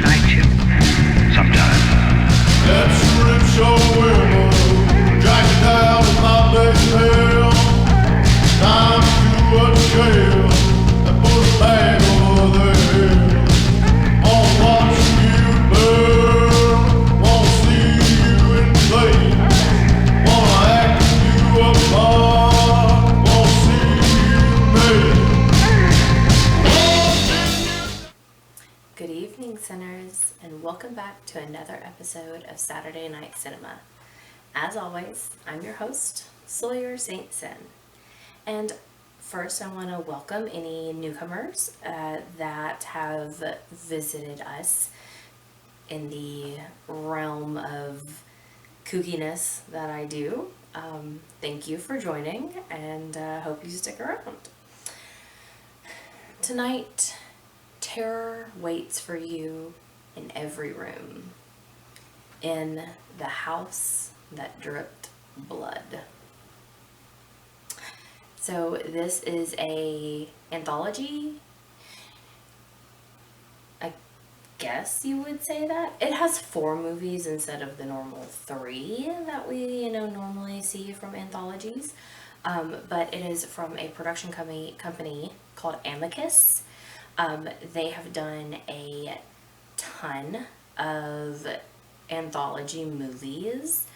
like to sometimes. That strip show window, drag it down in my big hell. Time to a jail and put a bag over their head. Wanna watch you burn, wanna see you in flames. Wanna act you apart, wanna see you made. Good evening, sinners, and welcome back to another episode of Saturday Night Cinema. As always, I'm your host, Sawyer St. Sin. And first, I want to welcome any newcomers that have visited us in the realm of kookiness that I do. Thank you for joining, and hope you stick around. Tonight, terror waits for you in every room, in the house that dripped blood. So this is a anthology, I guess you would say that. It has 4 movies instead of the normal 3 that we normally see from anthologies. But it is from a production company called Amicus. They have done a ton of anthology movies.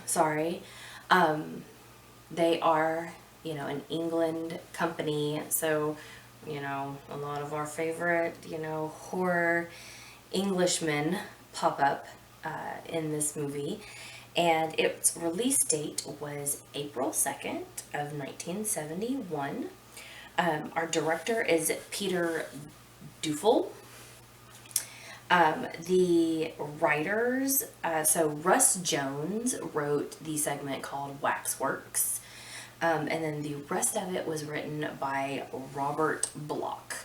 Sorry. They are, an England company, so, a lot of our favorite, horror Englishmen pop up in this movie. And its release date was April 2nd of 1971. Our director is Peter Dufel. The writers, so Russ Jones wrote the segment called Waxworks, and then the rest of it was written by Robert Bloch.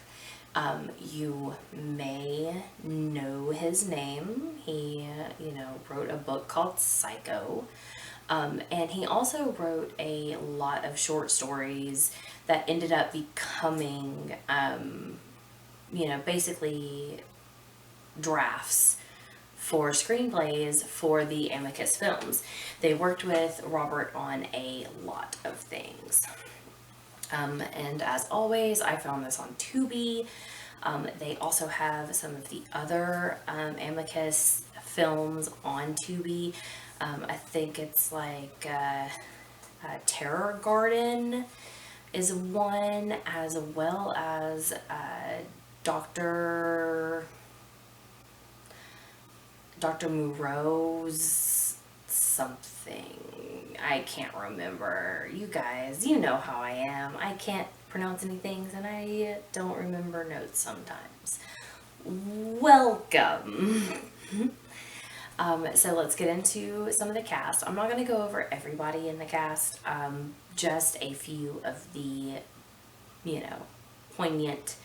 You may know his name. He, wrote a book called Psycho. And he also wrote a lot of short stories that ended up becoming, basically drafts for screenplays for the Amicus films. They worked with Robert on a lot of things. And as always, I found this on Tubi. They also have some of the other Amicus films on Tubi. I think it's like Terror Garden is one, as well as Dr. Moreau's something. I can't remember. You guys, you know how I am. I can't pronounce any things and I don't remember notes sometimes. Welcome. So let's get into some of the cast. I'm not going to go over everybody in the cast, just a few of the, poignant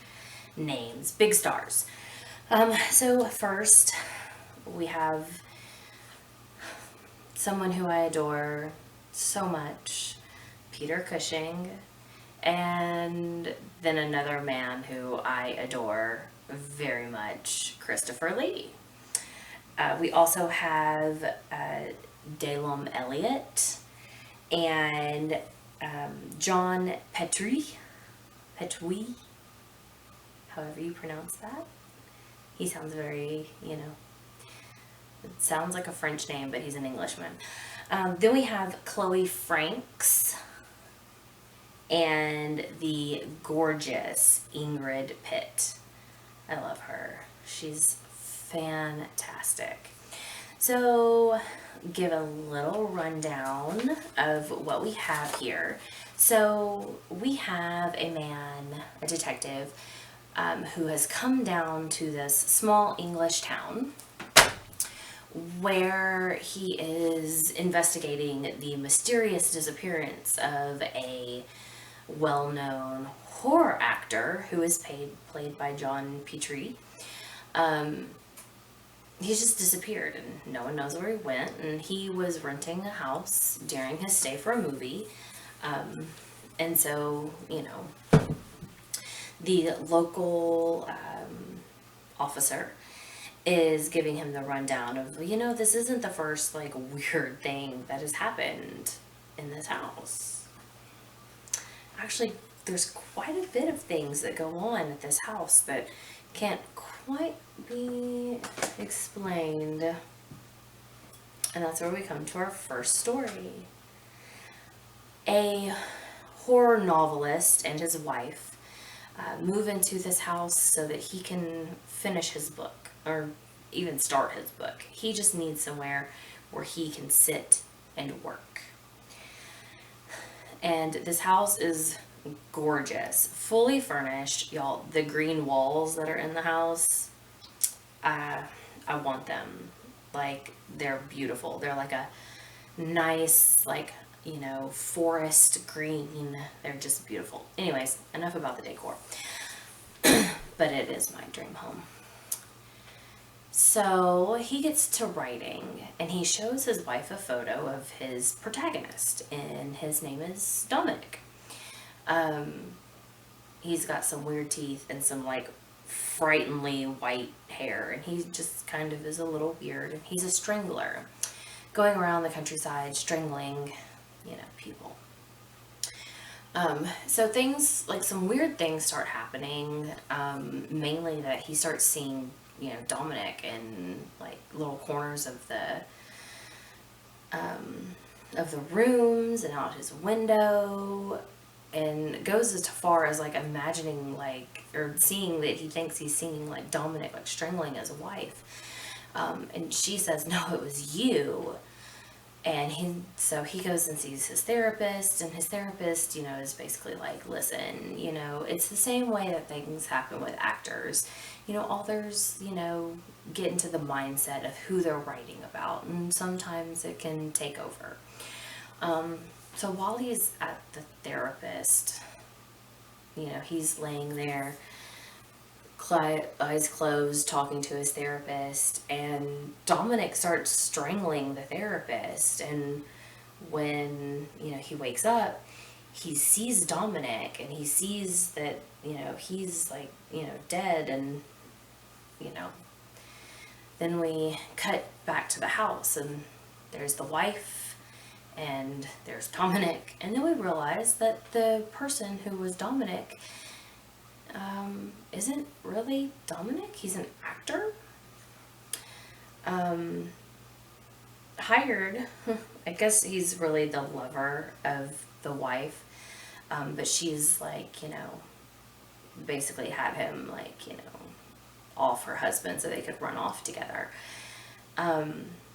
names, big stars. So first, we have someone who I adore so much, Peter Cushing, and then another man who I adore very much, Christopher Lee. We also have Delum Elliott and John Petrie, however you pronounce that. He sounds very, it sounds like a French name, but he's an Englishman. Then we have Chloe Franks and the gorgeous Ingrid Pitt. I love her. She's fantastic. So, give a little rundown of what we have here. So, we have a detective, who has come down to this small English town where he is investigating the mysterious disappearance of a well-known horror actor who is played by John Petrie. He's just disappeared and no one knows where he went, and he was renting a house during his stay for a movie. And so, the local officer is giving him the rundown of, this isn't the first like weird thing that has happened in this house. Actually, there's quite a bit of things that go on at this house that can't quite be explained. And that's where we come to our first story. A horror novelist and his wife move into this house so that he can finish his book, or even start his book. He just needs somewhere where he can sit and work. And this house is gorgeous, fully furnished. Y'all, the green walls that are in the house, I want them. Like, they're beautiful. They're like a nice, like, forest green. They're just beautiful. Anyways, enough about the decor. But it is my dream home. So he gets to writing, and he shows his wife a photo of his protagonist, and his name is Dominic. He's got some weird teeth and some like frighteningly white hair, and he just kind of is a little weird, and he's a strangler going around the countryside strangling people. So things, like some weird things start happening, mainly that he starts seeing, Dominic in like little corners of the rooms and out his window, and goes as far as like imagining like, or seeing that he thinks he's seeing like Dominic like strangling his wife. And she says, "No, it was you." And he goes and sees his therapist, and his therapist, is basically like, listen, it's the same way that things happen with actors. Authors, get into the mindset of who they're writing about, and sometimes it can take over. So while he's at the therapist, he's laying there, eyes closed, talking to his therapist, and Dominic starts strangling the therapist. And when he wakes up, he sees Dominic, and he sees that he's like dead. And then we cut back to the house, and there's the wife and there's Dominic, and then we realize that the person who was Dominic isn't really Dominic. He's an actor. Hired. I guess he's really the lover of the wife. But she's like, basically had him like, off her husband so they could run off together.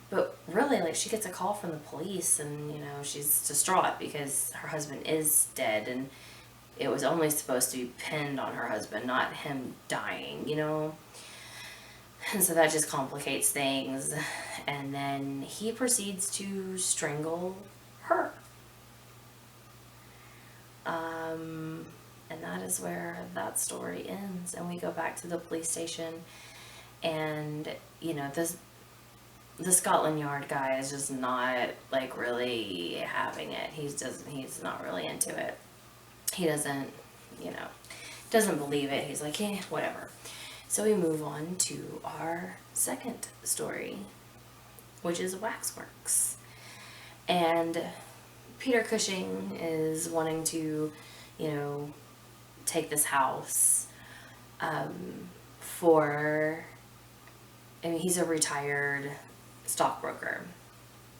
But really, like, she gets a call from the police, and, she's distraught because her husband is dead, and it was only supposed to be pinned on her husband, not him dying, And so that just complicates things. And then he proceeds to strangle her. And that is where that story ends. And we go back to the police station, and, the Scotland Yard guy is just not, like, really having it. He's not really into it. He doesn't believe it. He's like, whatever. So we move on to our second story, which is Waxworks. And Peter Cushing is wanting to, take this house he's a retired stockbroker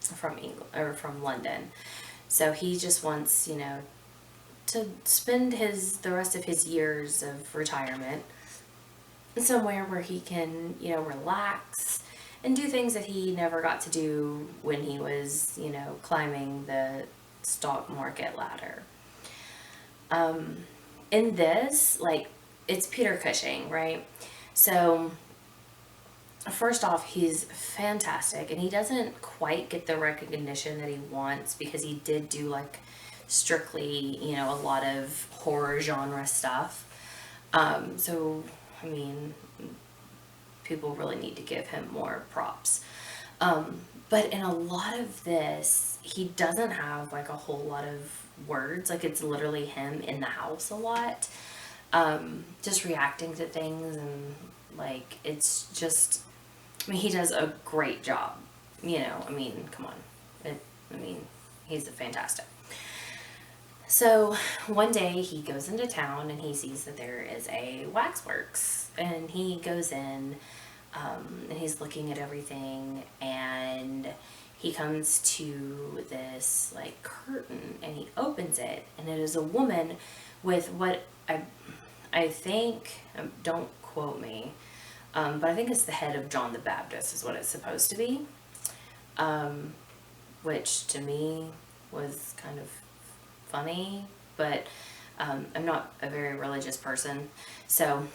from England, or from London. So he just wants, to spend the rest of his years of retirement somewhere where he can, relax and do things that he never got to do when he was, climbing the stock market ladder. In this, like, it's Peter Cushing, right? So first off, he's fantastic, and he doesn't quite get the recognition that he wants because he did do like strictly, a lot of horror genre stuff. So, I mean, people really need to give him more props. But in a lot of this, he doesn't have like a whole lot of words. Like, it's literally him in the house a lot. just reacting to things, and like, it's just, I mean, he does a great job, you know, I mean, come on. I mean, he's fantastic. So one day he goes into town and he sees that there is a waxworks, and he goes in, and he's looking at everything, and he comes to this like curtain, and he opens it, and it is a woman with what I think, don't quote me, but I think it's the head of John the Baptist is what it's supposed to be, which to me was kind of funny, but I'm not a very religious person. So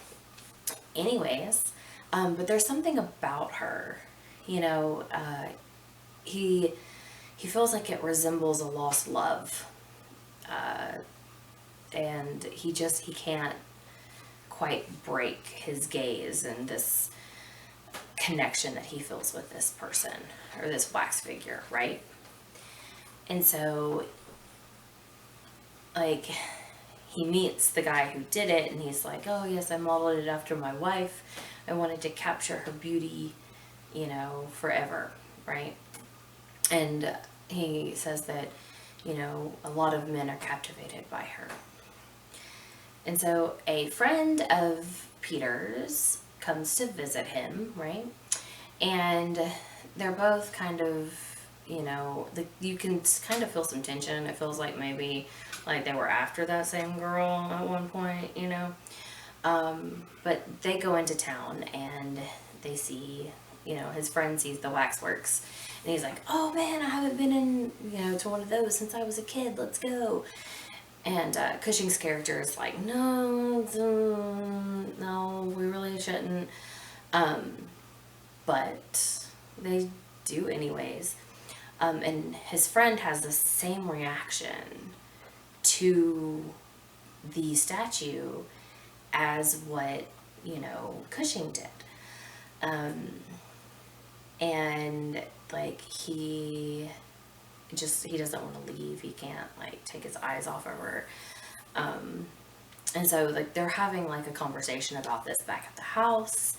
anyways, but there's something about her, you know, he feels like it resembles a lost love, and he can't quite break his gaze and this connection that he feels with this person, or this wax figure, right? And so, like, he meets the guy who did it, and he's like, oh yes, I modeled it after my wife. I wanted to capture her beauty, you know, forever, right? And he says that, you know, a lot of men are captivated by her. And so a friend of Peter's comes to visit him, right? And they're both kind of, you know, you can kind of feel some tension. It feels like maybe like they were after that same girl at one point, you know. But they go into town and they see, you know, his friend sees the waxworks, and he's like, oh man, I haven't been in, you know, to one of those since I was a kid. Let's go. And Cushing's character is like, no, no, we really shouldn't. But they do anyways. And his friend has the same reaction to the statue as what, you know, Cushing did. And like, he doesn't want to leave. He can't like take his eyes off of her. And so like they're having like a conversation about this back at the house,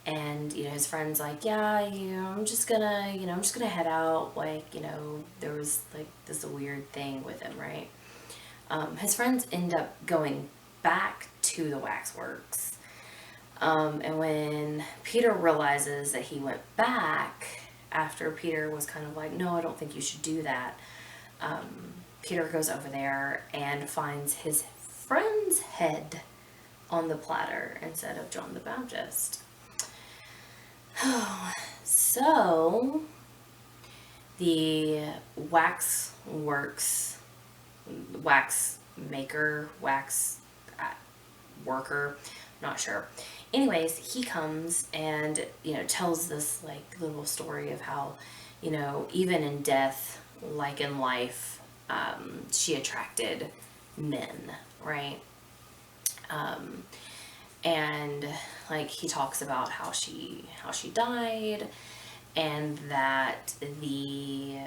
and you know, his friend's like, yeah, you know, I'm just gonna head out, like, you know, there was like this weird thing with him, right? His friends end up going back to the waxworks, and when Peter realizes that he went back after Peter was kind of like, no, I don't think you should do that, Peter goes over there and finds his friend's head on the platter instead of John the Baptist. So the wax worker, not sure. Anyways, he comes and, you know, tells this like little story of how, you know, even in death, like in life, she attracted men, right? And like, he talks about how she died, and that the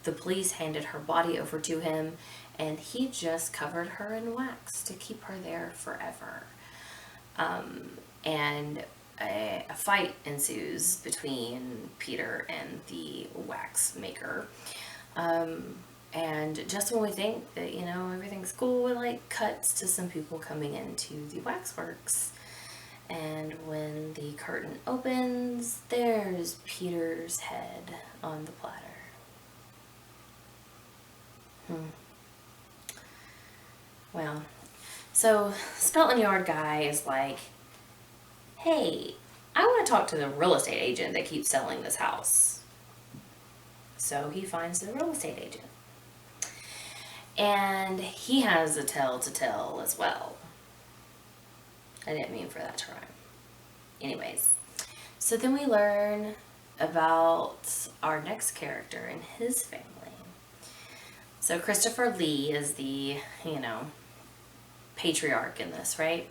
police handed her body over to him, and he just covered her in wax to keep her there forever. And a fight ensues between Peter and the wax maker. And just when we think that, you know, everything's cool, it like cuts to some people coming into the waxworks. And when the curtain opens, there's Peter's head on the platter. Well, so Scotland Yard guy is like, hey, I want to talk to the real estate agent that keeps selling this house. So he finds the real estate agent. And he has a tale to tell as well. I didn't mean for that to rhyme. Anyways, so then we learn about our next character and his family. So Christopher Lee is the, you know, patriarch in this, right?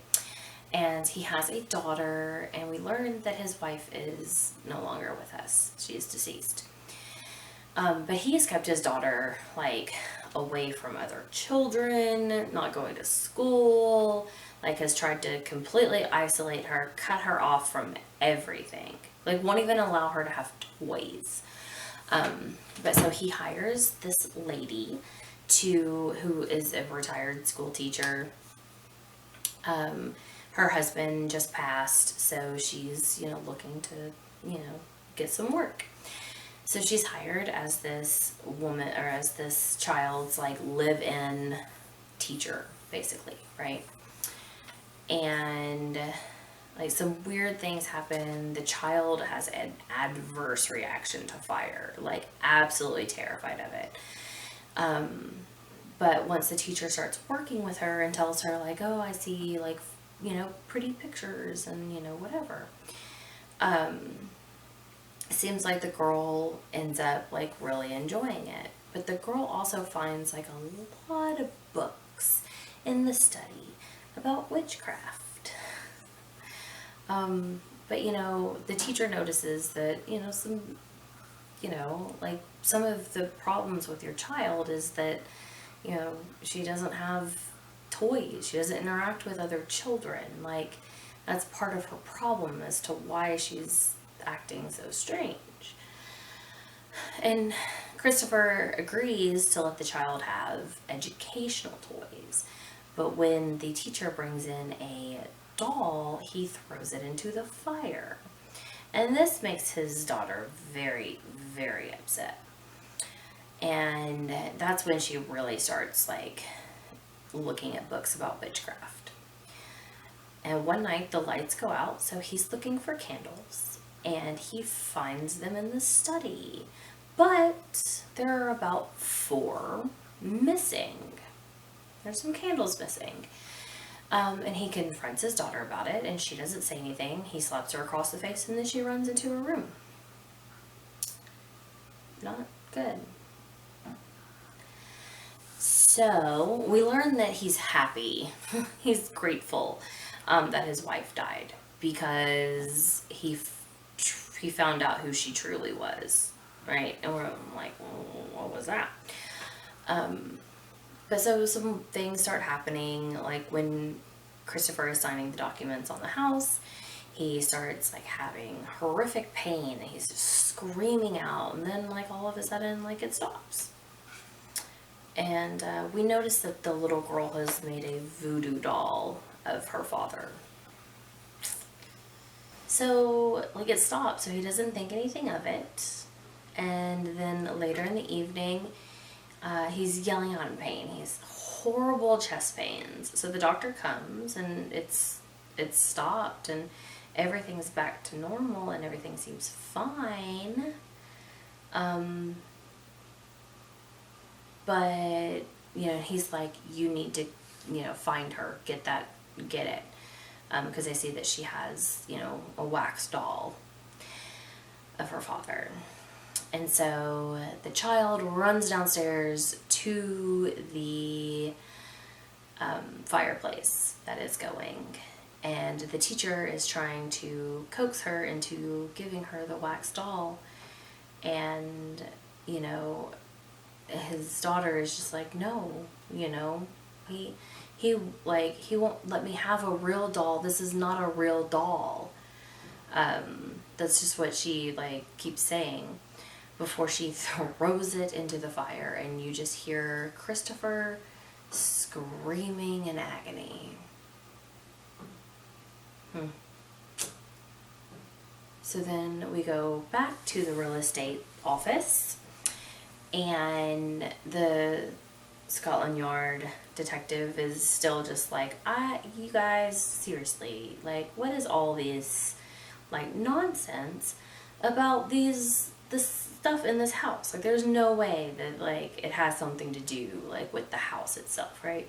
And he has a daughter, and we learn that his wife is no longer with us. She is deceased. But he has kept his daughter like away from other children, not going to school, like has tried to completely isolate her, cut her off from everything. Like won't even allow her to have toys. But so he hires this lady who is a retired school teacher. Her husband just passed, so she's, looking to, get some work. So she's hired as this woman, or as this child's like live-in teacher, basically, right? And like some weird things happen. The child has an adverse reaction to fire, like absolutely terrified of it. But once the teacher starts working with her and tells her like, oh, I see like, pretty pictures and, whatever. It seems like the girl ends up like really enjoying it. But the girl also finds like a lot of books in the study about witchcraft. But the teacher notices that, some of the problems with your child is that, she doesn't have toys. She doesn't interact with other children. Like, that's part of her problem as to why she's acting so strange. And Christopher agrees to let the child have educational toys. But when the teacher brings in a doll, he throws it into the fire. And this makes his daughter very, very upset. And that's when she really starts like looking at books about witchcraft. And one night the lights go out, so he's looking for candles and he finds them in the study. But there are about 4 missing. There's some candles missing. And he confronts his daughter about it, and she doesn't say anything. He slaps her across the face, and then she runs into her room. Not good. So we learn that he's happy. He's grateful that his wife died, because he found out who she truly was, right? And we're like, well, what was that? But so some things start happening, like when Christopher is signing the documents on the house, he starts like having horrific pain and he's just screaming out, and then like all of a sudden like it stops. And we notice that the little girl has made a voodoo doll of her father. So like it stops, so he doesn't think anything of it. And then later in the evening, he's yelling out in pain. He's horrible chest pains. So the doctor comes and it's stopped and everything's back to normal and everything seems fine. But, he's like, you need to, find her, get it. Because they see that she has, a wax doll of her father. And so the child runs downstairs to the fireplace that is going. And the teacher is trying to coax her into giving her the wax doll. And, his daughter is just like, no, he won't let me have a real doll. This is not a real doll. That's just what she keeps saying before she throws it into the fire, and you just hear Christopher screaming in agony. So then we go back to the real estate office, and the Scotland Yard detective is still just like, you guys, seriously, what is all this, nonsense about this stuff in this house? There's no way that, it has something to do, with the house itself, right?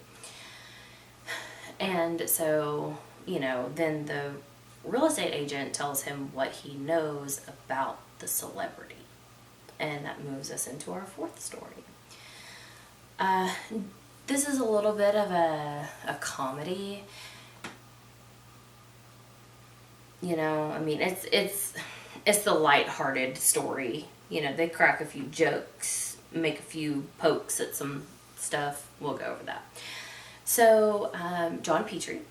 And so, then the real estate agent tells him what he knows about the celebrity. And that moves us into our 4th story. This is a little bit of a comedy. It's the lighthearted story. They crack a few jokes, make a few pokes at some stuff, we'll go over that. So, John Petrie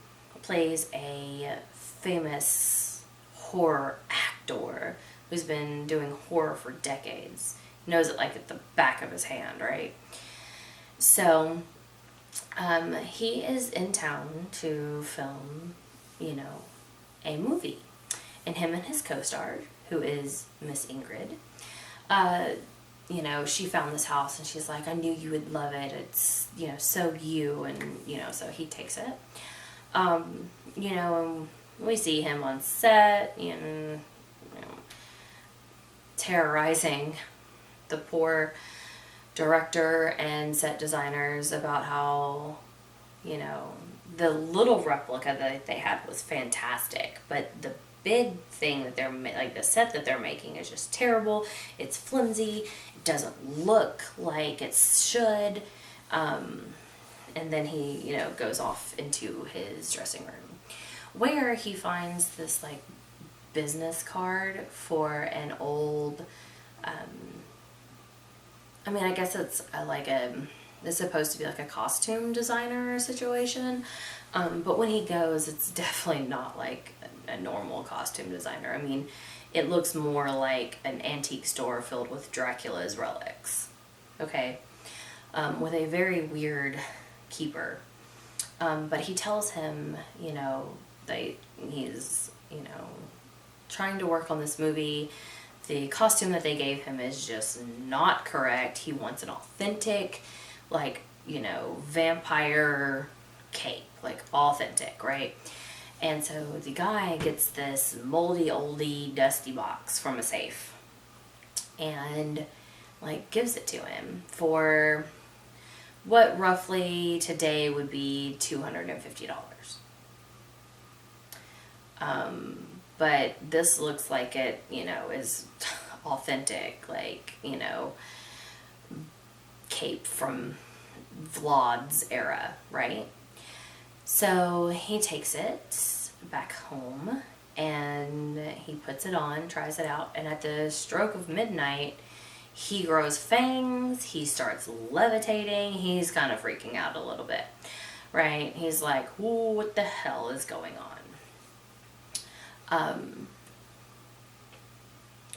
plays a famous horror actor who's been doing horror for decades. Knows it like at the back of his hand, right? So, he is in town to film, a movie. And him and his co-star, who is Miss Ingrid, she found this house and she's like, I knew you would love it. It's, so you, and, so he takes it. And we see him on set, terrorizing the poor director and set designers about how, the little replica that they had was fantastic, but the big thing that they're like the set that they're making is just terrible. It's flimsy. It doesn't look like it should. And then he, goes off into his dressing room where he finds this like business card for an old, I guess it's it's supposed to be like a costume designer situation. But when he goes, it's definitely not like a normal costume designer. It looks more like an antique store filled with Dracula's relics. Okay. With a very weird keeper. But he tells him, that he's, trying to work on this movie. The costume that they gave him is just not correct. He wants an authentic, vampire cape, like authentic, right? And so the guy gets this moldy, oldie, dusty box from a safe and gives it to him for what roughly today would be $250. But this looks like it, is authentic, cape from Vlad's era, right? So he takes it back home and he puts it on, tries it out, and at the stroke of midnight, he grows fangs, he starts levitating, he's kind of freaking out a little bit, right? He's like, "Ooh, what the hell is going on?"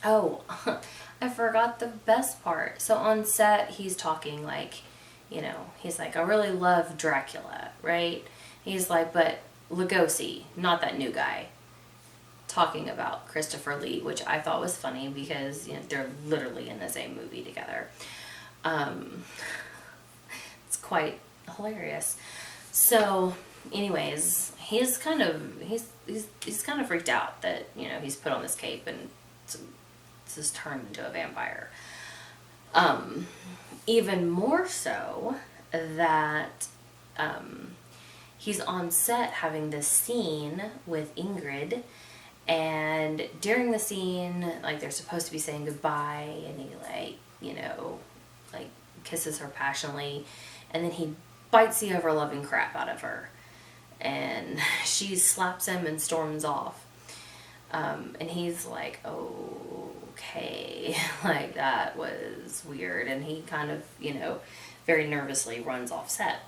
Oh, I forgot the best part. So on set, he's talking he's like, "I really love Dracula," right? He's like, "But Lugosi, not that new guy." Talking about Christopher Lee, which I thought was funny because, they're literally in the same movie together. It's quite hilarious. So, anyways, he's kind of freaked out that, he's put on this cape and it's just turned into a vampire. Even more so that he's on set having this scene with Ingrid, and during the scene, they're supposed to be saying goodbye, and he kisses her passionately, and then he bites the ever-loving crap out of her, and she slaps him and storms off. And he's like, okay, that was weird, and he kind of, very nervously runs off set.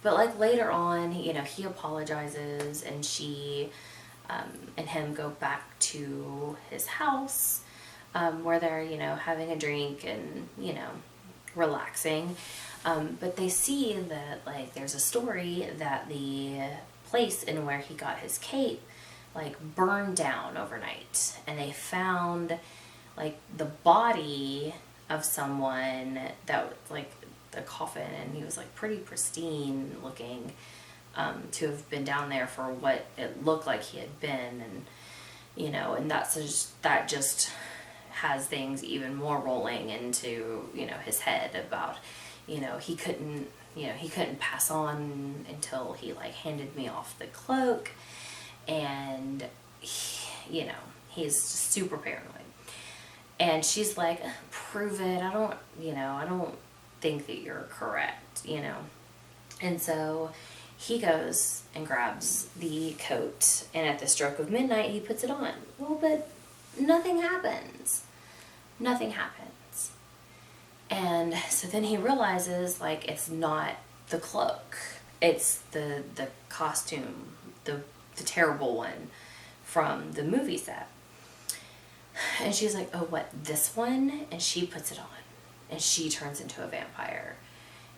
But later on, he apologizes, and she and him go back to his house, where they're, having a drink and, relaxing. But they see that, there's a story that the place in where he got his cape, burned down overnight. And they found, the body of someone that, the coffin, and he was pretty pristine looking, to have been down there for what it looked like he had been, and and that just has things even more rolling into his head about he couldn't pass on until he handed me off the cloak, and he's just super paranoid. And she's like, "Prove it. I don't think that you're correct, And so he goes and grabs the coat, and at the stroke of midnight, he puts it on. Well, but nothing happens. Nothing happens. And so then he realizes, like, it's not the cloak. It's the costume, the terrible one from the movie set. And she's like, oh, what, this one? And she puts it on. And she turns into a vampire.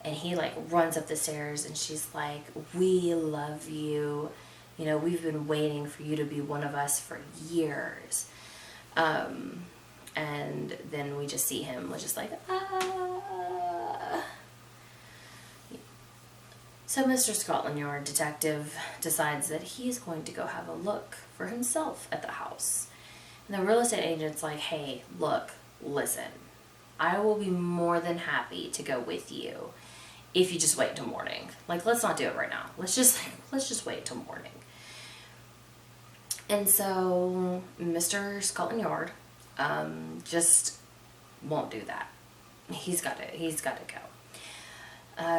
And he, like, runs up the stairs, and she's like, we love you. You know, we've been waiting for you to be one of us for years. And then we just see him just like, ah. So Mr. Scotland Yard detective decides that he's going to go have a look for himself at the house. And the real estate agent's like, hey, look, listen, I will be more than happy to go with you if you just wait till morning. Like, let's not do it right now. Let's just wait till morning. And so Mr. Scotland Yard just won't do that. He's got to go.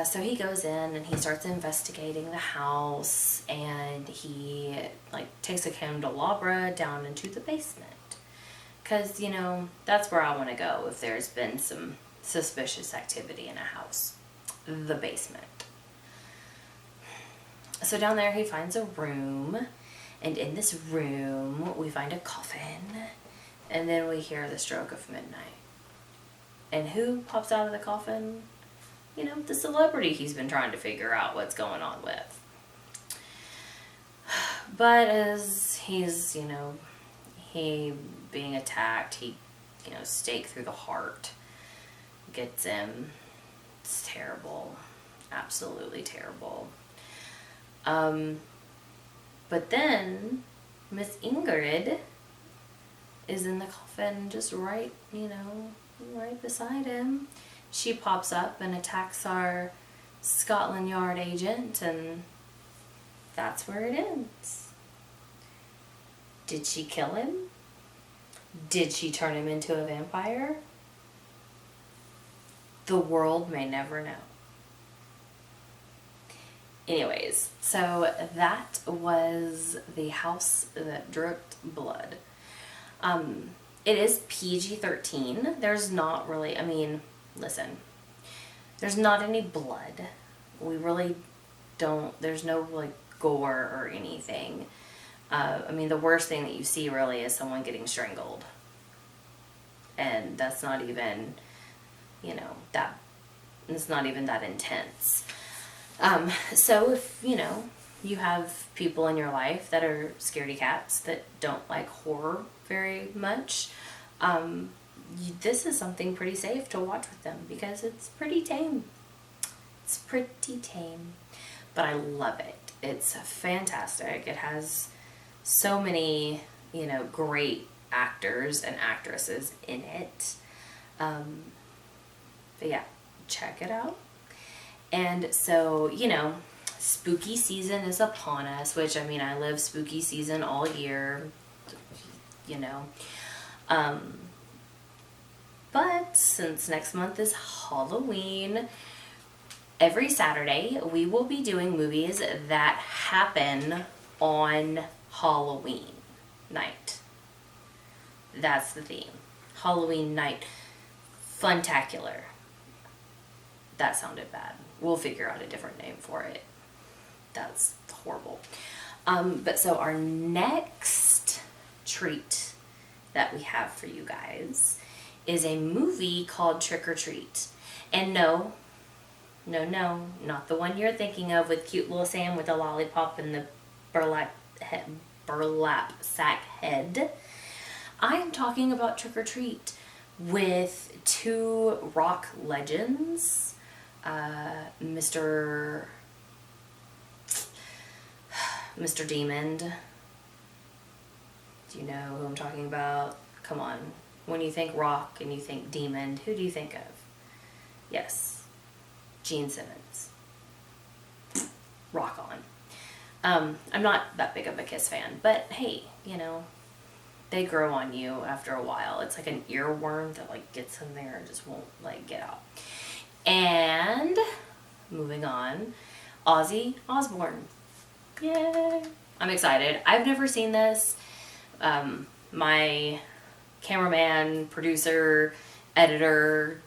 So he goes in and he starts investigating the house, and he, like, takes a candelabra down into the basement. Because, you know, that's where I want to go if there's been some suspicious activity in a house. The basement. So down there he finds a room, and in this room we find a coffin, and then we hear the stroke of midnight. And who pops out of the coffin? You know, the celebrity he's been trying to figure out what's going on with. But as he's, you know, he being attacked, he, you know, stake through the heart gets him. It's terrible. Absolutely terrible. But then Miss Ingrid is in the coffin, just right, you know, right beside him. She pops up and attacks our Scotland Yard agent, and that's where it ends. Did she kill him? Did she turn him into a vampire? The world may never know. Anyways, so that was The House That Dripped Blood. It is PG-13. There's not really, I mean, listen, there's not any blood. We really don't, there's no, like, gore or anything. I mean, the worst thing that you see really is someone getting strangled. And that's not even, you know, that, it's not even that intense. So if, you know, you have people in your life that are scaredy cats that don't like horror very much, this is something pretty safe to watch with them because it's pretty tame. It's pretty tame, but I love it. It's fantastic. It has so many, you know, great actors and actresses in it. But yeah, check it out. And so, you know, spooky season is upon us, which, I mean, I live spooky season all year, you know. But since next month is Halloween, every Saturday we will be doing movies that happen on Halloween night. That's the theme. Halloween night. Funtacular. That sounded bad. We'll figure out a different name for it. That's horrible. But so our next treat that we have for you guys is a movie called Trick or Treat. And no, not the one you're thinking of with cute little Sam with a lollipop and the burlap sack head. I am talking about Trick or Treat with two rock legends, Mr. Demon. Do you know who I'm talking about? Come on. When you think rock and you think demon, who do you think of? Yes, Gene Simmons. Rock on. I'm not that big of a Kiss fan, but hey, you know, they grow on you after a while. It's like an earworm that, like, gets in there and just won't, like, get out. And moving on, Ozzy Osbourne. Yay! I'm excited. I've never seen this. My cameraman, producer, editor,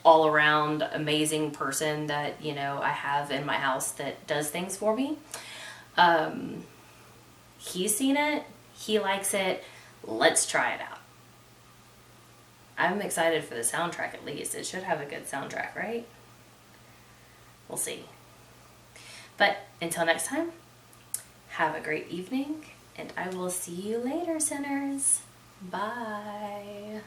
all around amazing person that, you know, I have in my house that does things for me. He's seen it. He likes it. Let's try it out. I'm excited for the soundtrack at least. It should have a good soundtrack, right? We'll see. But until next time, have a great evening, and I will see you later, sinners. Bye.